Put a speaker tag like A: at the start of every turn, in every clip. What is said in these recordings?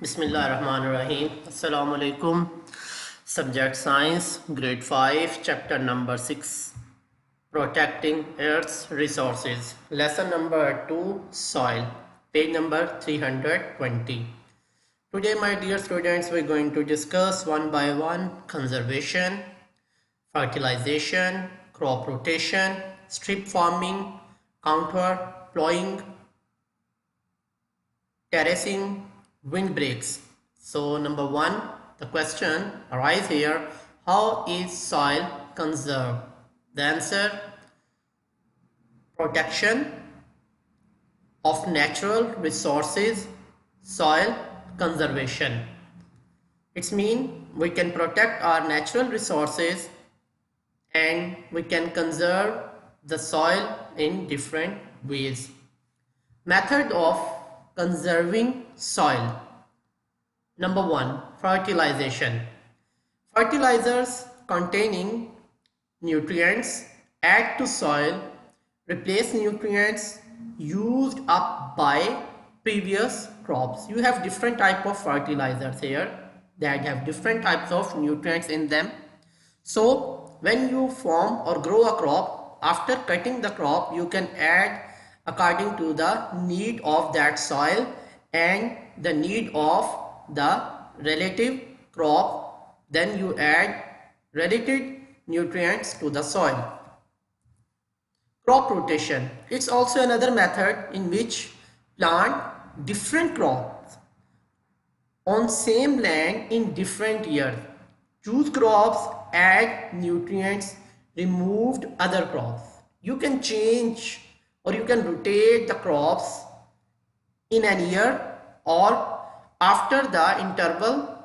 A: Bismillahirrahmanirrahim. Assalamu alaikum. Subject Science, Grade 5, Chapter number 6, Protecting Earth's Resources. Lesson number 2, Soil, page number 320. Today, my dear students, we're going to discuss one by one conservation, fertilization, crop rotation, strip farming, counter plowing, terracing, windbreaks. So number one, the question arises here, how is soil conserved? The answer, protection of natural resources, soil conservation. It's mean we can protect our natural resources and we can conserve the soil in different ways. Method of conserving soil. Number one, fertilization. Fertilizers containing nutrients add to soil, replace nutrients used up by previous crops. You have different type of fertilizers here that have different types of nutrients in them. So when you form or grow a crop, after cutting the crop, you can add according to the need of that soil and the need of the relative crop. Then you add related nutrients to the soil. Crop rotation. It's also another method in which plant different crops on same land in different years. Choose crops, add nutrients, removed other crops. You can change or you can rotate the crops in a year or after the interval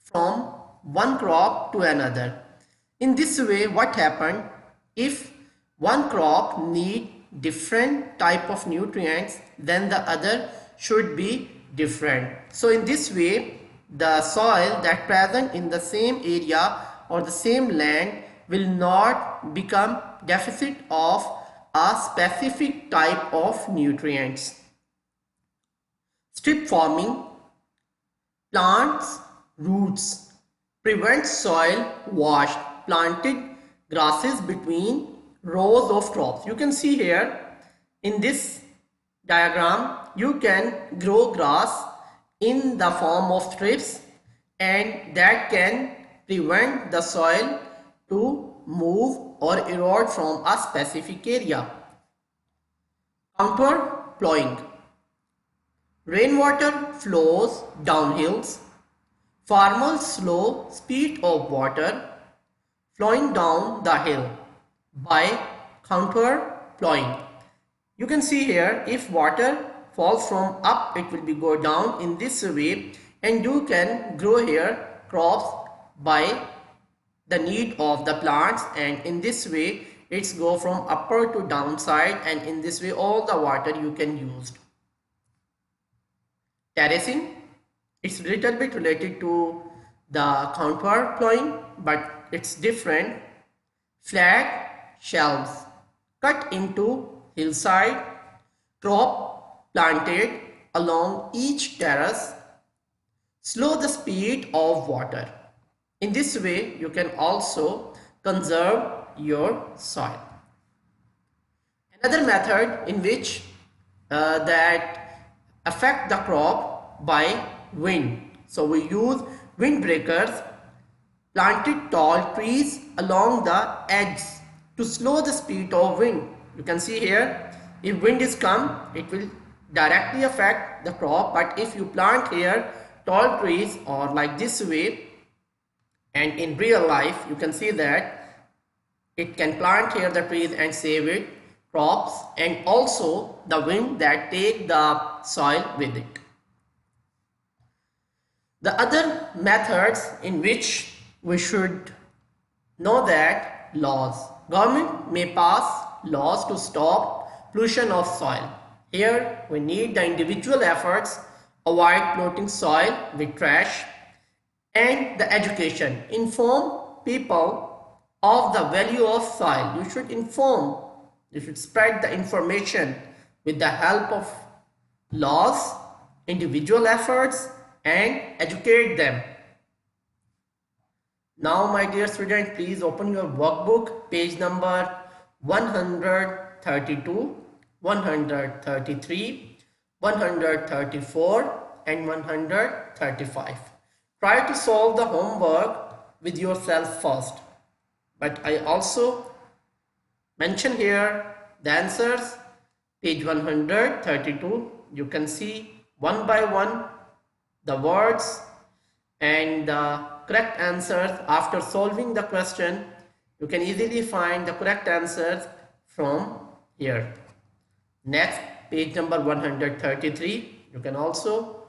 A: from one crop to another. In this way, what happened, if one crop need different type of nutrients, then the other should be different. So in this way, the soil that present in the same area or the same land will not become deficit of a specific type of nutrients. Strip farming. Plants roots prevent soil wash. Planted grasses between rows of crops. You can see here in this diagram, you can grow grass in the form of strips and that can prevent the soil to move or erode from a specific area. Contour plowing. Rainwater flows down hills. Farmers slow speed of water flowing down the hill by contour plowing. You can see here, if water falls from up, it will be go down in this way, and you can grow here crops by the need of the plants, and in this way it's go from upper to downside, and in this way all the water you can use. Terracing, it's a little bit related to the contour plowing, but it's different. Flat shelves cut into hillside, crop planted along each terrace, slow the speed of water. In this way, you can also conserve your soil. Another method in which that affect the crop by wind. So we use windbreakers, planted tall trees along the edges to slow the speed of wind. You can see here, if wind is come, it will directly affect the crop, but if you plant here tall trees or like this way, and in real life you can see that it can plant here the trees and save it crops, and also the wind that take the soil with it. The other methods in which we should know that laws. Government may pass laws to stop pollution of soil. Here we need the individual efforts, avoid polluting soil with trash, and the education. Inform people of the value of soil. You should inform, you should spread the information with the help of laws individual efforts and educate them. Now my dear student, please open your workbook, page number 132, 133, 134 and 135. Try to solve the homework with yourself first. But I also mention here the answers. Page 132, you can see one by one the words and the correct answers. After solving the question, you can easily find the correct answers from here. Next, page number 133, you can also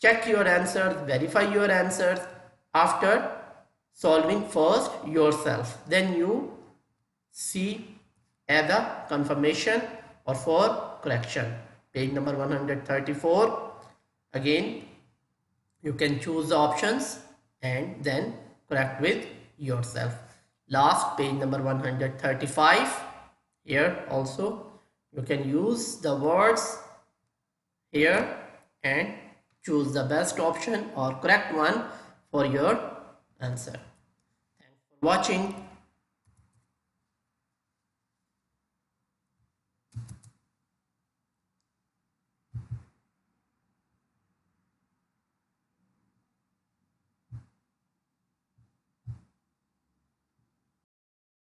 A: check your answers, verify your answers after solving first yourself. Then you see as a confirmation or for correction. Page number 134, again you can choose the options and then correct with yourself. Last, page number 135, here also you can use the words here and choose the best option or correct one for your answer. Thanks for watching.